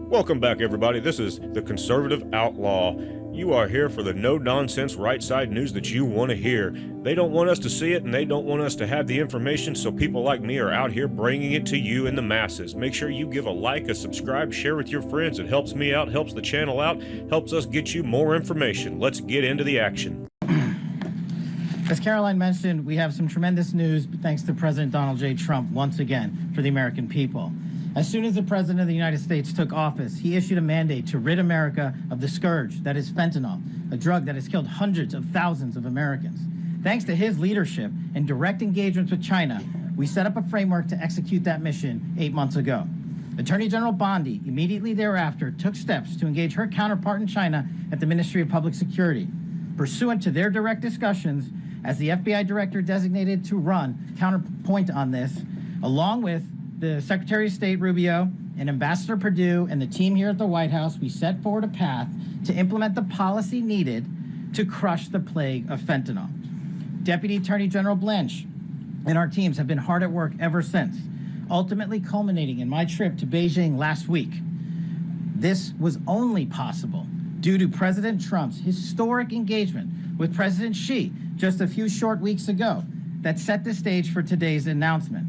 Welcome back, everybody. This is the Conservative Outlaw. You are here for the no-nonsense right-side news that you want to hear. They don't want us to see it, and they don't want us to have the information, so people like me are out here bringing it to you in the masses. Make sure you give a like, a subscribe, share with your friends. It helps me out, helps the channel out, helps us get you more information. Let's get into the action. As Caroline mentioned, we have some tremendous news thanks to President Donald J. Trump once again for the American people. As soon as the President of the United States took office, he issued a mandate to rid America of the scourge that is fentanyl, a drug that has killed hundreds of thousands of Americans. Thanks to his leadership and direct engagements with China, we set up a framework to execute that mission 8 months ago. Attorney General Bondi immediately thereafter took steps to engage her counterpart in China at the Ministry of Public Security. Pursuant to their direct discussions, as the FBI director designated to run counterpoint on this, along with the Secretary of State Rubio and Ambassador Perdue and the team here at the White House, we set forward a path to implement the policy needed to crush the plague of fentanyl. Deputy Attorney General Blanche and our teams have been hard at work ever since, ultimately culminating in my trip to Beijing last week. This was only possible due to President Trump's historic engagement with President Xi just a few short weeks ago that set the stage for today's announcement.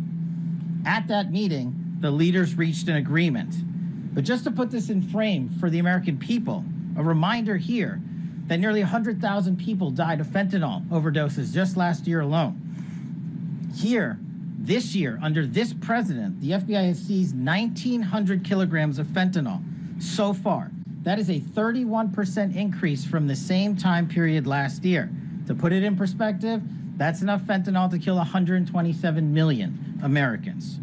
At that meeting, the leaders reached an agreement. But just to put this in frame for the American people, a reminder here that nearly 100,000 people died of fentanyl overdoses just last year alone. Here, this year, under this president, the FBI has seized 1,900 kilograms of fentanyl so far. That is a 31% increase from the same time period last year. To put it in perspective, that's enough fentanyl to kill 127 million Americans.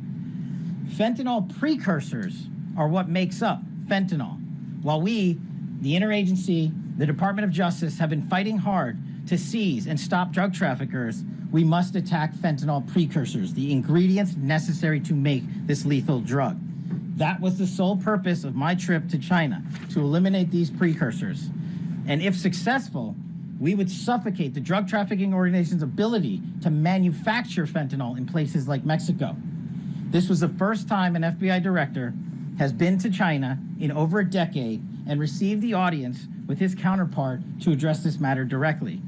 Fentanyl precursors are what makes up fentanyl. While we, the interagency, the Department of Justice, have been fighting hard to seize and stop drug traffickers, we must attack fentanyl precursors, the ingredients necessary to make this lethal drug. That was the sole purpose of my trip to China, to eliminate these precursors. And if successful, we would suffocate the drug trafficking organization's ability to manufacture fentanyl in places like Mexico. This was the first time an FBI director has been to China in over a decade and received the audience with his counterpart to address this matter directly.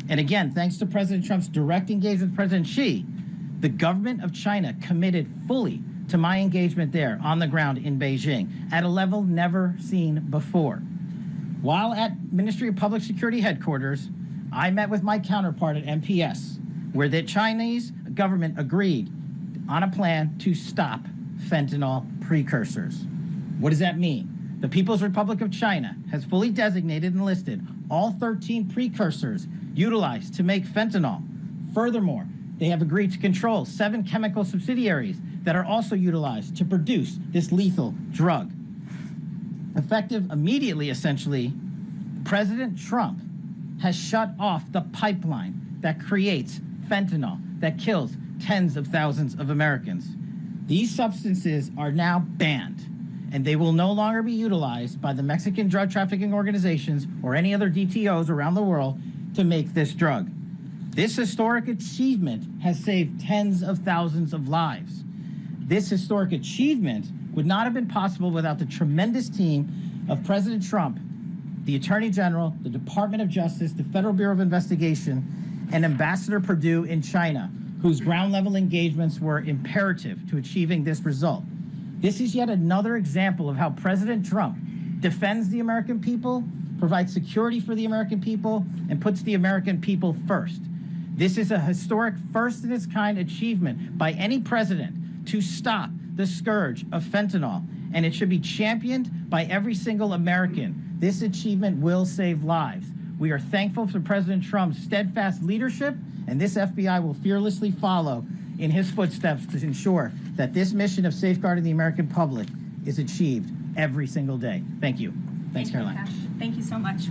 And again, thanks to President Trump's direct engagement with President Xi, the government of China committed fully to my engagement there on the ground in Beijing at a level never seen before. While at Ministry of Public Security headquarters, I met with my counterpart at MPS, where the Chinese government agreed on a plan to stop fentanyl precursors. What does that mean? The People's Republic of China has fully designated and listed all 13 precursors utilized to make fentanyl. Furthermore, they have agreed to control 7 chemical subsidiaries that are also utilized to produce this lethal drug. Effective immediately, essentially, President Trump has shut off the pipeline that creates fentanyl that kills tens of thousands of Americans. These substances are now banned, and they will no longer be utilized by the Mexican drug trafficking organizations or any other DTOs around the world to make this drug. This historic achievement has saved tens of thousands of lives. This historic achievement would not have been possible without the tremendous team of President Trump, the Attorney General, the Department of Justice, the Federal Bureau of Investigation, and Ambassador Perdue in China, whose ground-level engagements were imperative to achieving this result. This is yet another example of how President Trump defends the American people, provides security for the American people, and puts the American people first. This is a historic first-of-its-kind achievement by any president to stop the scourge of fentanyl, and it should be championed by every single American. This achievement will save lives. We are thankful for President Trump's steadfast leadership, and this FBI will fearlessly follow in his footsteps to ensure that this mission of safeguarding the American public is achieved every single day. Thank you. Thanks, Caroline. Kash. Thank you so much.